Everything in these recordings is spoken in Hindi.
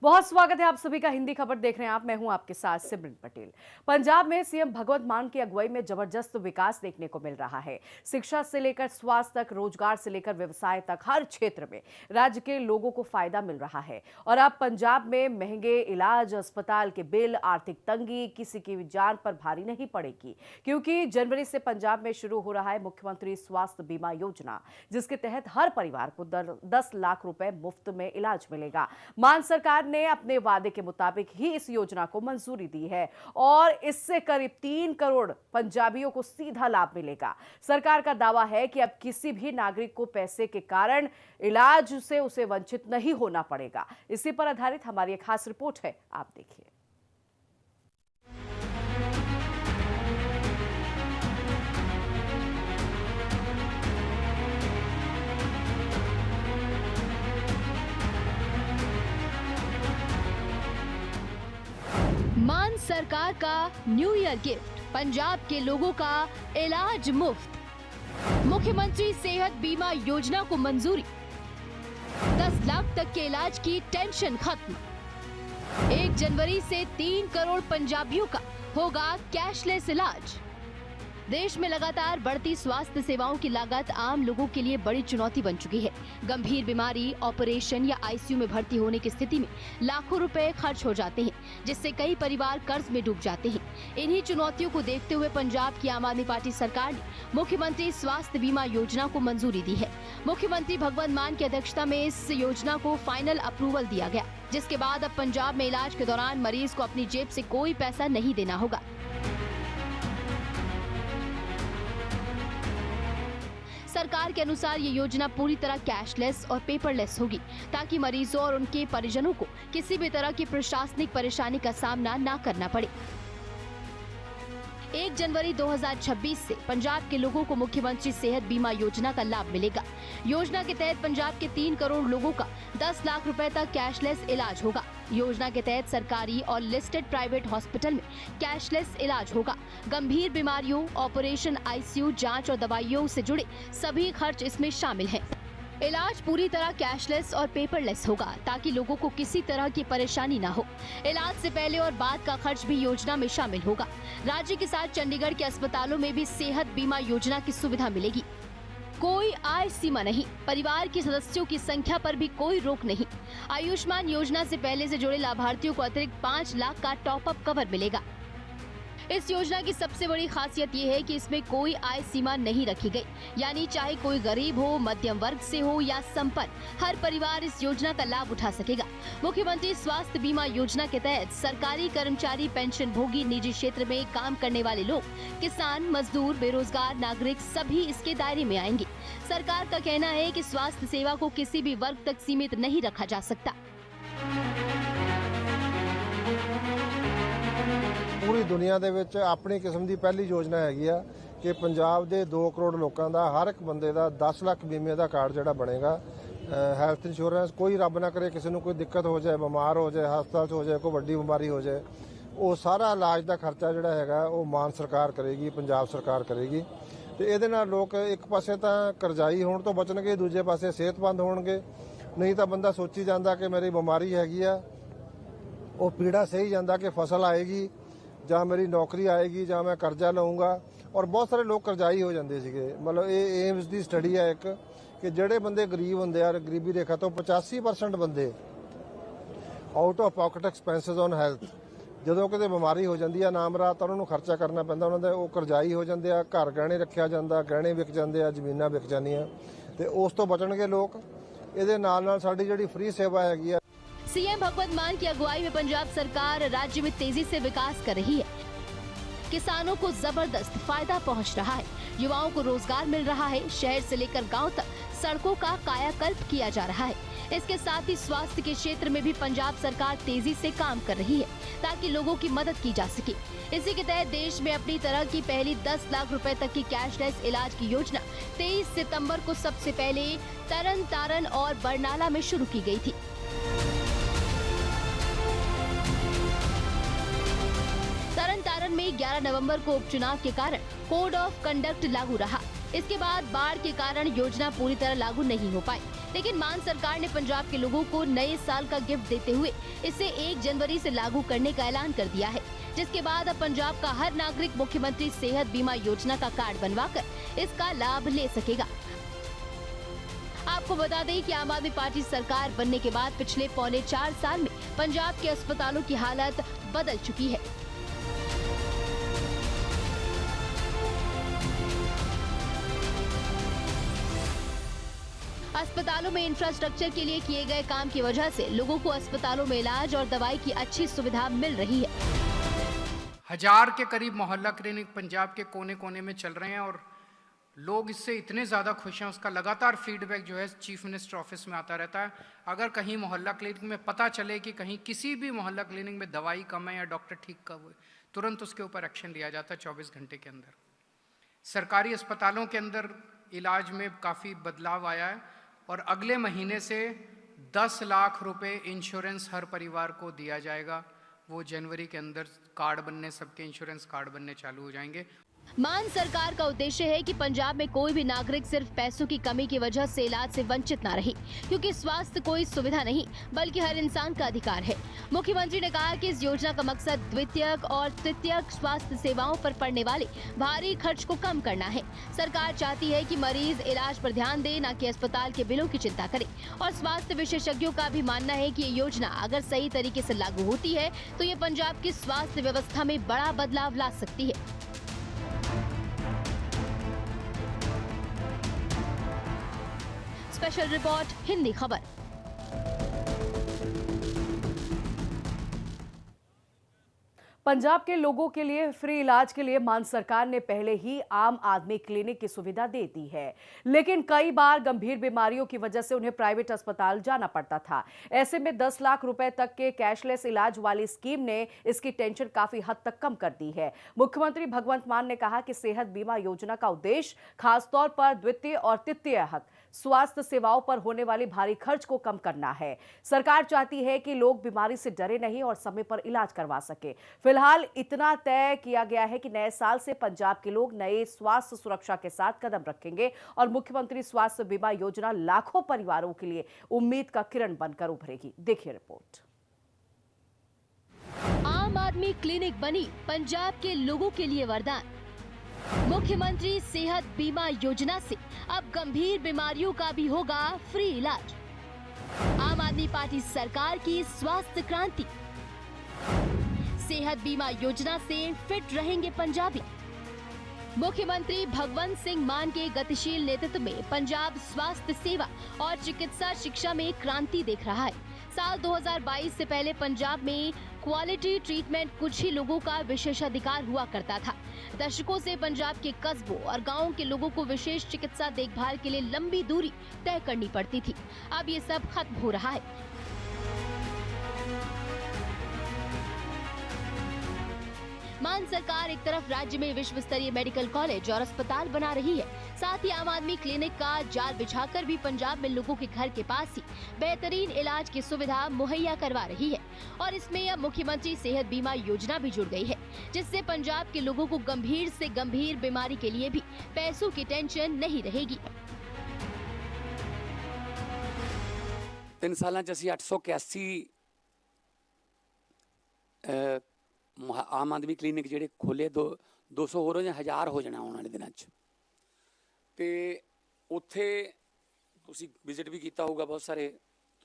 बहुत स्वागत है आप सभी का। हिंदी खबर देख रहे हैं आप। मैं हूं आपके साथ सिमरन पटेल। पंजाब में सीएम भगवंत मान की अगुवाई में जबरदस्त विकास देखने को मिल रहा है। शिक्षा से लेकर स्वास्थ्य तक, रोजगार से लेकर व्यवसाय तक, हर क्षेत्र में राज्य के लोगों को फायदा मिल रहा है। और अब पंजाब में महंगे इलाज, अस्पताल के बिल, आर्थिक तंगी किसी की जान पर भारी नहीं पड़ेगी, क्योंकि जनवरी से पंजाब में शुरू हो रहा है मुख्यमंत्री स्वास्थ्य बीमा योजना, जिसके तहत हर परिवार को 10 लाख रुपए मुफ्त में इलाज मिलेगा। मान सरकार ने अपने वादे के मुताबिक ही इस योजना को मंजूरी दी है और इससे करीब 3 करोड़ पंजाबियों को सीधा लाभ मिलेगा। सरकार का दावा है कि अब किसी भी नागरिक को पैसे के कारण इलाज से उसे वंचित नहीं होना पड़ेगा। इसी पर आधारित हमारी एक खास रिपोर्ट है, आप देखिए। मान सरकार का न्यू ईयर गिफ्ट, पंजाब के लोगों का इलाज मुफ्त। मुख्यमंत्री सेहत बीमा योजना को मंजूरी, 10 लाख तक के इलाज की टेंशन खत्म। 1 जनवरी से 3 करोड़ पंजाबियों का होगा कैशलेस इलाज। देश में लगातार बढ़ती स्वास्थ्य सेवाओं की लागत आम लोगों के लिए बड़ी चुनौती बन चुकी है। गंभीर बीमारी, ऑपरेशन या आईसीयू में भर्ती होने की स्थिति में लाखों रुपए खर्च हो जाते हैं, जिससे कई परिवार कर्ज में डूब जाते हैं। इन्हीं चुनौतियों को देखते हुए पंजाब की आम आदमी पार्टी सरकार ने मुख्यमंत्री स्वास्थ्य बीमा योजना को मंजूरी दी है। मुख्यमंत्री भगवंत मान की अध्यक्षता में इस योजना को फाइनल अप्रूवल दिया गया, जिसके बाद अब पंजाब में इलाज के दौरान मरीज को अपनी जेब से कोई पैसा नहीं देना होगा। सरकार के अनुसार ये योजना पूरी तरह कैशलेस और पेपरलेस होगी, ताकि मरीजों और उनके परिजनों को किसी भी तरह की प्रशासनिक परेशानी का सामना न करना पड़े। 1 जनवरी 2026 से पंजाब के लोगों को मुख्यमंत्री सेहत बीमा योजना का लाभ मिलेगा। योजना के तहत पंजाब के 3 करोड़ लोगों का 10 लाख रुपए तक कैशलेस इलाज होगा। योजना के तहत सरकारी और लिस्टेड प्राइवेट हॉस्पिटल में कैशलेस इलाज होगा। गंभीर बीमारियों, ऑपरेशन, आईसीयू, जांच और दवाइयों से जुड़े सभी खर्च इसमें शामिल हैं। इलाज पूरी तरह कैशलेस और पेपरलेस होगा, ताकि लोगों को किसी तरह की परेशानी न हो। इलाज से पहले और बाद का खर्च भी योजना में शामिल होगा। राज्य के साथ चंडीगढ़ के अस्पतालों में भी सेहत बीमा योजना की सुविधा मिलेगी। कोई आय सीमा नहीं, परिवार के सदस्यों की संख्या पर भी कोई रोक नहीं। आयुष्मान योजना से पहले से जुड़े लाभार्थियों को अतिरिक्त 5 लाख का टॉप अप कवर मिलेगा। इस योजना की सबसे बड़ी खासियत ये है कि इसमें कोई आय सीमा नहीं रखी गई, यानी चाहे कोई गरीब हो, मध्यम वर्ग से हो या संपन्न, हर परिवार इस योजना का लाभ उठा सकेगा। मुख्यमंत्री स्वास्थ्य बीमा योजना के तहत सरकारी कर्मचारी, पेंशन भोगी, निजी क्षेत्र में काम करने वाले लोग, किसान, मजदूर, बेरोजगार नागरिक सभी इसके दायरे में आएंगे। सरकार का कहना है कि स्वास्थ्य सेवा को किसी भी वर्ग तक सीमित नहीं रखा जा सकता। पूरी दुनिया ਦੇ ਵਿੱਚ ਆਪਣੀ ਕਿਸਮ ਦੀ ਪਹਿਲੀ ਯੋਜਨਾ ਹੈਗੀ ਆ ਕਿ ਪੰਜਾਬ ਦੇ 2 ਕਰੋੜ ਲੋਕਾਂ ਦਾ ਹਰ ਇੱਕ ਬੰਦੇ ਦਾ 10 ਲੱਖ ਬੀਮੇ ਦਾ ਕਾਰਡ ਜਿਹੜਾ ਬਣੇਗਾ। ਹੈਲਥ ਇੰਸ਼ੋਰੈਂਸ, ਕੋਈ ਰੱਬ ਨਾ ਕਰੇ ਕਿਸੇ ਨੂੰ ਕੋਈ ਦਿੱਕਤ ਹੋ ਜਾਏ, ਬਿਮਾਰ ਹੋ ਜਾਏ, ਹਸਪਤਾਲ 'ਚ ਹੋ ਜਾਏ, ਕੋਈ ਵੱਡੀ ਬਿਮਾਰੀ ਹੋ ਜਾਏ, ਉਹ ਸਾਰਾ ਇਲਾਜ ਦਾ ਖਰਚਾ ਜਿਹੜਾ ਹੈਗਾ ਉਹ ਮਾਨ ਸਰਕਾਰ ਕਰੇਗੀ, ਪੰਜਾਬ ਸਰਕਾਰ ਕਰੇਗੀ। ਤੇ ਇਹਦੇ ਨਾਲ ਲੋਕ ਇੱਕ ਪਾਸੇ ਤਾਂ ਕਰਜ਼ਾਈ ਹੋਣ ਤੋਂ ਬਚਣਗੇ, ਦੂਜੇ ਪਾਸੇ ਸਿਹਤਮੰਦ ਹੋਣਗੇ। ਨਹੀਂ ਤਾਂ ਬੰਦਾ ਸੋਚੀ ਜਾਂਦਾ ਕਿ ਮੇਰੀ ਬਿਮਾਰੀ ਹੈਗੀ ਆ, ਉਹ ਪੀੜਾ ਸਹੀ ਜਾਂਦਾ ਕਿ ਫਸਲ ਆਏਗੀ ਜਾਂ ਮੇਰੀ ਨੌਕਰੀ ਆਏਗੀ ਜਾਂ ਮੈਂ ਕਰਜ਼ਾ ਲਵਾਂਗਾ। ਔਰ ਬਹੁਤ ਸਾਰੇ ਲੋਕ ਕਰਜ਼ਾਈ ਹੋ ਜਾਂਦੇ ਸੀਗੇ। ਮਤਲਬ ਇਹ ਏਮਸ ਦੀ ਸਟੱਡੀ ਹੈ ਇੱਕ, ਕਿ ਜਿਹੜੇ ਬੰਦੇ ਗਰੀਬ ਹੁੰਦੇ ਆ, ਗਰੀਬੀ ਰੇਖਾ ਤੋਂ 85% ਬੰਦੇ out of pocket expenses on health, ਜਦੋਂ ਕਿਤੇ ਬਿਮਾਰੀ ਹੋ ਜਾਂਦੀ ਆ ਨਾਮਰਾ, ਤਾਂ ਉਹਨਾਂ ਨੂੰ ਖਰਚਾ ਕਰਨਾ ਪੈਂਦਾ। ਉਹਨਾਂ ਦੇ ਉਹ ਕਰਜ਼ਾਈ ਹੋ ਜਾਂਦੇ ਆ, ਘਰ ਗਹਿਣੇ ਰੱਖਿਆ ਜਾਂਦਾ, ਗਹਿਣੇ ਵਿਕ ਜਾਂਦੇ ਆ, ਜ਼ਮੀਨਾਂ ਵਿਕ ਜਾਂਦੀਆਂ, ਤੇ ਉਸ ਤੋਂ ਬਚਣਗੇ ਲੋਕ। ਇਹਦੇ ਨਾਲ ਸਾਡੀ ਜਿਹੜੀ ਫ੍ਰੀ ਸੇਵਾ ਹੈਗੀ ਆ। सीएम भगवंत मान की अगुवाई में पंजाब सरकार राज्य में तेजी से विकास कर रही है। किसानों को जबरदस्त फायदा पहुंच रहा है, युवाओं को रोजगार मिल रहा है, शहर से लेकर गांव तक सड़कों का कायाकल्प किया जा रहा है। इसके साथ ही स्वास्थ्य के क्षेत्र में भी पंजाब सरकार तेजी से काम कर रही है, ताकि लोगों की मदद की जा सके। इसी के तहत देश में अपनी तरह की पहली 10 लाख रुपए तक की कैशलेस इलाज की योजना 23 सितंबर को सबसे पहले तरन तारण और बरनाला में शुरू की गई थी। तरन तारण में 11 नवंबर को उपचुनाव के कारण कोड ऑफ कंडक्ट लागू रहा। इसके बाद बाढ़ के कारण योजना पूरी तरह लागू नहीं हो पाई, लेकिन मान सरकार ने पंजाब के लोगों को नए साल का गिफ्ट देते हुए इसे 1 जनवरी से लागू करने का ऐलान कर दिया है, जिसके बाद अब पंजाब का हर नागरिक मुख्यमंत्री सेहत बीमा योजना का कार्ड बनवाकर इसका लाभ ले सकेगा। आपको बता दें कि आम आदमी पार्टी सरकार बनने के बाद पिछले पौने 4 साल में पंजाब के अस्पतालों की हालत बदल चुकी है। अस्पतालों में इंफ्रास्ट्रक्चर के लिए किए गए काम की वजह से लोगों को अस्पतालों में इलाज और दवाई की अच्छी सुविधा मिल रही है। 1000 के करीब मोहल्ला क्लिनिक पंजाब के कोने कोने में चल रहे हैं और लोग इससे इतने ज़्यादा खुश हैं। उसका लगातार फीडबैक जो है चीफ मिनिस्टर ऑफिस में आता रहता है। अगर कहीं मोहल्ला क्लिनिक में पता चले कि कहीं किसी भी मोहल्ला क्लिनिक में दवाई कम है या डॉक्टर ठीक कब हुए, तुरंत उसके ऊपर एक्शन लिया जाता है 24 घंटे के अंदर। सरकारी अस्पतालों के अंदर इलाज में काफ़ी बदलाव आया है और अगले महीने से 10 लाख रुपए इंश्योरेंस हर परिवार को दिया जाएगा। वो जनवरी के अंदर कार्ड बनने, सबके इंश्योरेंस कार्ड बनने चालू हो जाएंगे। मान सरकार का उद्देश्य है कि पंजाब में कोई भी नागरिक सिर्फ पैसों की कमी की वजह से इलाज से वंचित ना रहे, क्योंकि स्वास्थ्य कोई सुविधा नहीं बल्कि हर इंसान का अधिकार है। मुख्यमंत्री ने कहा कि इस योजना का मकसद द्वितीयक और तृतीयक स्वास्थ्य सेवाओं पर पड़ने वाले भारी खर्च को कम करना है। सरकार चाहती है कि मरीज इलाज पर ध्यान दे, न कि अस्पताल के बिलों की चिंता करे। और स्वास्थ्य विशेषज्ञों का भी मानना है कि ये योजना अगर सही तरीके से लागू होती है तो ये पंजाब की स्वास्थ्य व्यवस्था में बड़ा बदलाव ला सकती है। स्पेशल रिपोर्ट हिंदी खबर। पंजाब के लोगों के लिए फ्री इलाज के लिए मान सरकार ने पहले ही आम आदमी क्लिनिक की सुविधा दे दी है, लेकिन कई बार गंभीर बीमारियों की वजह से उन्हें प्राइवेट अस्पताल जाना पड़ता था। ऐसे में 10 लाख रुपए तक के कैशलेस इलाज वाली स्कीम ने इसकी टेंशन काफी हद तक कम कर दी है। मुख्यमंत्री भगवंत मान ने कहा कि सेहत बीमा योजना का उद्देश्य खासतौर पर द्वितीय और तृतीयक स्वास्थ्य सेवाओं पर होने वाली भारी खर्च को कम करना है। सरकार चाहती है कि लोग बीमारी से डरे नहीं और समय पर इलाज करवा सके। फिलहाल इतना तय किया गया है कि नए साल से पंजाब के लोग नए स्वास्थ्य सुरक्षा के साथ कदम रखेंगे और मुख्यमंत्री स्वास्थ्य बीमा योजना लाखों परिवारों के लिए उम्मीद का किरण बनकर उभरेगी। देखिए रिपोर्ट। आम आदमी क्लिनिक बनी पंजाब के लोगों के लिए वरदान। मुख्यमंत्री सेहत बीमा योजना से अब गंभीर बीमारियों का भी होगा फ्री इलाज। आम आदमी पार्टी सरकार की स्वास्थ्य क्रांति। सेहत बीमा योजना से फिट रहेंगे पंजाबी। मुख्यमंत्री भगवंत सिंह मान के गतिशील नेतृत्व में पंजाब स्वास्थ्य सेवा और चिकित्सा शिक्षा में क्रांति देख रहा है। साल 2022 से पहले पंजाब में क्वालिटी ट्रीटमेंट कुछ ही लोगों का विशेषाधिकार हुआ करता था। दशकों से पंजाब के कस्बों और गांवों के लोगों को विशेष चिकित्सा देखभाल के लिए लंबी दूरी तय करनी पड़ती थी। अब ये सब खत्म हो रहा है। मान सरकार एक तरफ राज्य में विश्व स्तरीय मेडिकल कॉलेज और अस्पताल बना रही है, साथ ही आम आदमी क्लिनिक का जाल बिछाकर भी पंजाब में लोगों के घर के पास ही बेहतरीन इलाज की सुविधा मुहैया करवा रही है। और इसमें अब मुख्यमंत्री सेहत बीमा योजना भी जुड़ गई है, जिससे पंजाब के लोगों को गंभीर से गंभीर बीमारी के लिए भी पैसों की टेंशन नहीं रहेगी। 3 साल असी 881 आम आदमी क्लिनिक ਜਿਹੜੇ ਖੋਲੇ 200 ਹੋਰ ਹੋ ਜਾਂ 1000 ਹੋ ਜਾਣਾ ਆਉਣ ਵਾਲੇ ਦਿਨਾਂ 'ਚ। ਤੇ ਉੱਥੇ ਤੁਸੀਂ ਵਿਜ਼ਿਟ ਵੀ ਕੀਤਾ ਹੋਊਗਾ, ਬਹੁਤ ਸਾਰੇ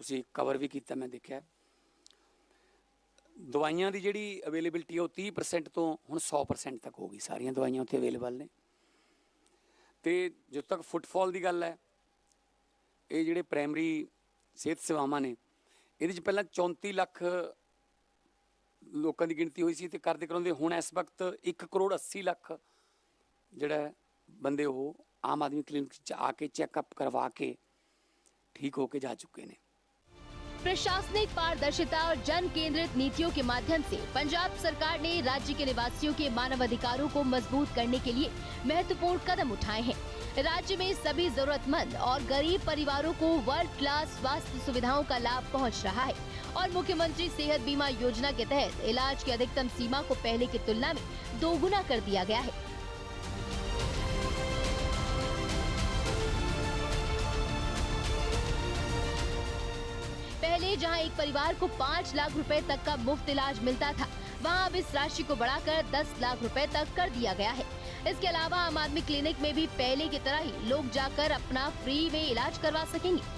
ਤੁਸੀਂ ਕਵਰ ਵੀ ਕੀਤਾ, ਮੈਂ ਦੇਖਿਆ। ਦਵਾਈਆਂ ਦੀ ਜਿਹੜੀ ਅਵੇਲੇਬਿਲਟੀ ਉਹ 30% ਤੋਂ ਹੁਣ 100% ਤੱਕ ਹੋ ਗਈ। ਸਾਰੀਆਂ ਦਵਾਈਆਂ ਉੱਥੇ ਅਵੇਲੇਬਲ ਨੇ। ਤੇ ਜਦੋਂ ਤੱਕ ਫੁੱਟਫਾਲ ਦੀ ਗੱਲ ਹੈ, ਇਹ ਜਿਹੜੇ ਪ੍ਰਾਇਮਰੀ ਸਿਹਤ ਸੇਵਾਵਾਂ ਨੇ, ਇਹਦੇ 'ਚ ਪਹਿਲਾਂ 34 ਲੱਖ ਲੋਕਾਂ ਦੀ ਗਿਣਤੀ ਹੋਈ ਸੀ ਤੇ ਕਰਦੇ ਕਰਾਉਂਦੇ ਹੁਣ ਇਸ ਵਕਤ 1 ਕਰੋੜ 80 ਲੱਖ ਜਿਹੜਾ ਬੰਦੇ ਉਹ ਆਮ ਆਦਮੀ ਕਲੀਨਿਕ 'ਚ ਆ ਕੇ ਚੈੱਕਅਪ करवा के ठीक होके जा चुके हैं। प्रशासनिक पारदर्शिता और जन केंद्रित नीतियों के माध्यम से पंजाब सरकार ने राज्य के निवासियों के मानव अधिकारों को मजबूत करने के लिए महत्वपूर्ण कदम उठाए हैं। राज्य में सभी जरूरतमंद और गरीब परिवारों को वर्ल्ड क्लास स्वास्थ्य सुविधाओं का लाभ पहुंच रहा है और मुख्यमंत्री सेहत बीमा योजना के तहत इलाज की अधिकतम सीमा को पहले की तुलना में 2 गुना कर दिया गया है। पहले जहां एक परिवार को 5 लाख रुपए तक का मुफ्त इलाज मिलता था, वहां अब इस राशि को बढ़ाकर 10 लाख रुपए तक कर दिया गया है। इसके अलावा आम आदमी क्लिनिक में भी पहले की तरह ही लोग जाकर अपना फ्री में इलाज करवा सकेंगे।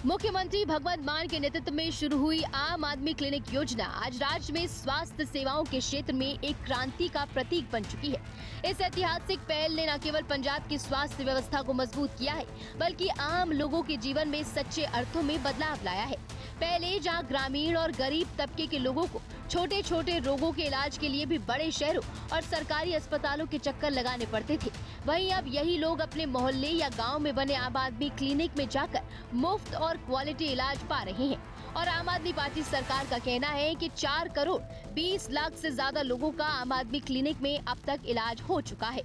मुख्यमंत्री भगवंत मान के नेतृत्व में शुरू हुई आम आदमी क्लिनिक योजना आज राज्य में स्वास्थ्य सेवाओं के क्षेत्र में एक क्रांति का प्रतीक बन चुकी है। इस ऐतिहासिक पहल ने न केवल पंजाब की स्वास्थ्य व्यवस्था को मजबूत किया है, बल्कि आम लोगों के जीवन में सच्चे अर्थों में बदलाव लाया है। पहले जहां ग्रामीण और गरीब तबके के लोगों को छोटे छोटे रोगों के इलाज के लिए भी बड़े शहरों और सरकारी अस्पतालों के चक्कर लगाने पड़ते थे, वहीं अब यही लोग अपने मोहल्ले या गांव में बने आम आदमी क्लिनिक में जाकर मुफ्त और क्वालिटी इलाज पा रहे हैं। और आम आदमी पार्टी सरकार का कहना है कि 4 करोड़ 20 लाख से ज्यादा लोगों का आम आदमी क्लिनिक में अब तक इलाज हो चुका है।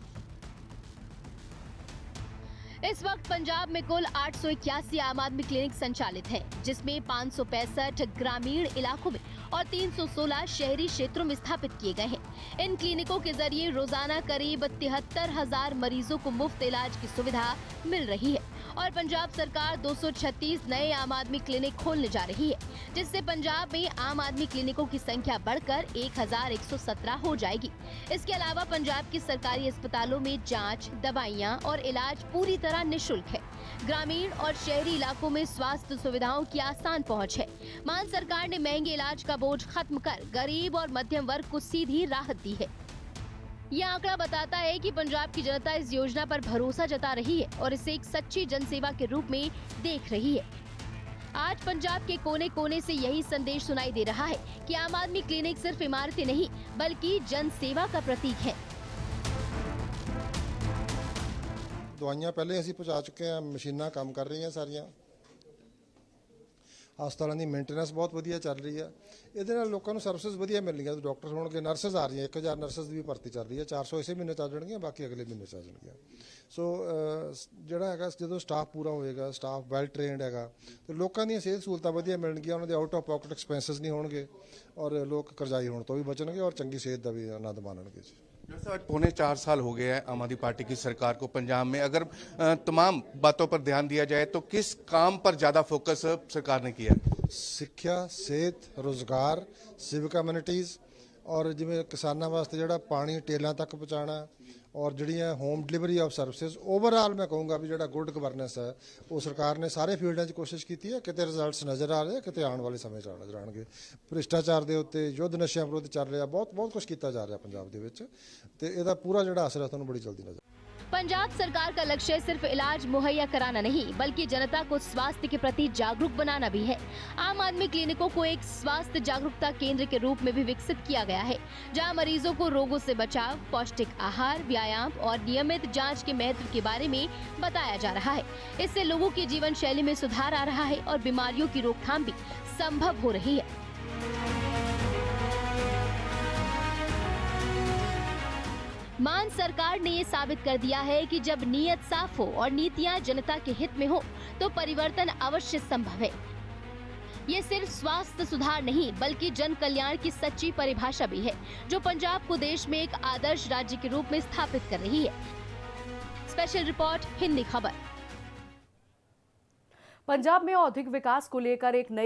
इस वक्त पंजाब में कुल 881 आम आदमी क्लिनिक संचालित हैं, जिसमें 565 ग्रामीण इलाकों में और 316 शहरी क्षेत्रों में स्थापित किए गए हैं। इन क्लिनिकों के जरिए रोजाना करीब 73,000 मरीजों को मुफ्त इलाज की सुविधा मिल रही है और पंजाब सरकार 236 नए आम आदमी क्लिनिक खोलने जा रही है, जिससे पंजाब में आम आदमी क्लिनिकों की संख्या बढ़कर 1117 हो जाएगी। इसके अलावा पंजाब के सरकारी अस्पतालों में जांच, दवाइयां और इलाज पूरी तरह निःशुल्क है। ग्रामीण और शहरी इलाकों में स्वास्थ्य सुविधाओं की आसान पहुंच है। मान सरकार ने महंगे इलाज का बोझ खत्म कर गरीब और मध्यम वर्ग को सीधी राहत दी है। यह आंकड़ा बताता है कि पंजाब की जनता इस योजना पर भरोसा जता रही है और इसे एक सच्ची जनसेवा के रूप में देख रही है। आज पंजाब के कोने कोने से यही संदेश सुनाई दे रहा है कि आम आदमी क्लिनिक सिर्फ इमारतें नहीं, बल्कि जनसेवा का प्रतीक है। ਦਵਾਈਆਂ ਪਹਿਲੇ ਅਸੀਂ ਪਹੁੰਚਾ ਚੁੱਕੇ ਹਾਂ, ਮਸ਼ੀਨਾਂ ਕੰਮ ਕਰ ਰਹੀਆਂ ਸਾਰੀਆਂ, ਹਸਪਤਾਲਾਂ ਦੀ ਮੇਨਟੇਨੈਂਸ ਬਹੁਤ ਵਧੀਆ ਚੱਲ ਰਹੀ ਹੈ। ਇਹਦੇ ਨਾਲ ਲੋਕਾਂ ਨੂੰ ਸਰਵਿਸਿਜ਼ ਵਧੀਆ ਮਿਲਣਗੀਆਂ। ਡਾਕਟਰ ਹੋਣਗੇ, ਨਰਸਿਸ ਆ ਰਹੀਆਂ, 1000 ਨਰਸਿਸ ਦੀ ਵੀ ਭਰਤੀ ਚੱਲ ਰਹੀ ਹੈ। 400 ਇਸੇ ਮਹੀਨੇ 'ਚ ਆ ਜਾਣਗੀਆਂ, ਬਾਕੀ ਅਗਲੇ ਮਹੀਨੇ 'ਚ ਆ ਜਾਣਗੀਆਂ। ਸੋ ਜਿਹੜਾ ਹੈਗਾ, ਜਦੋਂ ਸਟਾਫ ਪੂਰਾ ਹੋਏਗਾ, ਸਟਾਫ ਵੈਲ ਟ੍ਰੇਨਡ ਹੈਗਾ, ਤੇ ਲੋਕਾਂ ਦੀਆਂ ਸਿਹਤ ਸਹੂਲਤਾਂ ਵਧੀਆ ਮਿਲਣਗੀਆਂ। ਉਹਨਾਂ ਦੇ ਆਊਟ ਆਫ ਪਾਕਟ ਐਕਸਪੈਂਸਿਸ ਨਹੀਂ ਹੋਣਗੇ ਔਰ ਲੋਕ ਕਰਜ਼ਾਈ ਹੋਣ ਤੋਂ ਵੀ ਬਚਣਗੇ ਔਰ ਚੰਗੀ ਸਿਹਤ ਦਾ ਵੀ ਆਨੰਦ ਮਾਣਨਗੇ ਜੀ। जैसा आज 4.25 साल हो गया है आम आदमी पार्टी की सरकार को पंजाब में, अगर तमाम बातों पर ध्यान दिया जाए तो किस काम पर ज़्यादा फोकस सरकार ने किया? ਸਿੱਖਿਆ, ਸਿਹਤ, ਰੋਜ਼ਗਾਰ, ਸਿਵਿਕ ਕਮਿਊਨਿਟੀਜ਼ ਔਰ ਜਿਵੇਂ ਕਿਸਾਨਾਂ ਵਾਸਤੇ ਜਿਹੜਾ ਪਾਣੀ ਟੇਲਾਂ ਤੱਕ ਪਹੁੰਚਾਉਣਾ ਔਰ ਜਿਹੜੀਆਂ home delivery of services, overall ਮੈਂ ਕਹੂੰਗਾ ਵੀ ਜਿਹੜਾ ਗੁੱਡ ਗਵਰਨੈਂਸ ਹੈ ਉਹ ਸਰਕਾਰ ਨੇ ਸਾਰੇ ਫੀਲਡਾਂ 'ਚ ਕੋਸ਼ਿਸ਼ ਕੀਤੀ ਹੈ। ਕਿਤੇ ਰਿਜ਼ਲਟਸ ਨਜ਼ਰ ਆ ਰਹੇ, ਕਿਤੇ ਆਉਣ ਵਾਲੇ ਸਮੇਂ 'ਚ ਨਜ਼ਰ ਆਉਣਗੇ। ਭ੍ਰਿਸ਼ਟਾਚਾਰ ਦੇ ਉੱਤੇ, ਯੁੱਧ ਨਸ਼ਿਆਂ ਵਿਰੁੱਧ ਚੱਲ ਰਿਹਾ, ਬਹੁਤ ਕੁਝ ਕੀਤਾ ਜਾ ਰਿਹਾ ਪੰਜਾਬ ਦੇ ਵਿੱਚ, ਤੇ ਇਹਦਾ ਪੂਰਾ ਜਿਹੜਾ ਅਸਰ ਹੈ ਤੁਹਾਨੂੰ ਬੜੀ ਜਲਦੀ ਨਜ਼ਰ। पंजाब सरकार का लक्ष्य सिर्फ इलाज मुहैया कराना नहीं, बल्कि जनता को स्वास्थ्य के प्रति जागरूक बनाना भी है। आम आदमी क्लिनिकों को एक स्वास्थ्य जागरूकता केंद्र के रूप में भी विकसित किया गया है, जहां मरीजों को रोगों से बचाव, पौष्टिक आहार, व्यायाम और नियमित जांच के महत्व के बारे में बताया जा रहा है। इससे लोगों की जीवन शैली में सुधार आ रहा है और बीमारियों की रोकथाम भी संभव हो रही है। मान सरकार ने ये साबित कर दिया है कि जब नीयत साफ हो और नीतियां जनता के हित में हो तो परिवर्तन अवश्य संभव है। ये सिर्फ स्वास्थ्य सुधार नहीं, बल्कि जन कल्याण की सच्ची परिभाषा भी है, जो पंजाब को देश में एक आदर्श राज्य के रूप में स्थापित कर रही है। स्पेशल रिपोर्ट, हिंदी खबर। पंजाब में औद्योगिक विकास को लेकर एक नई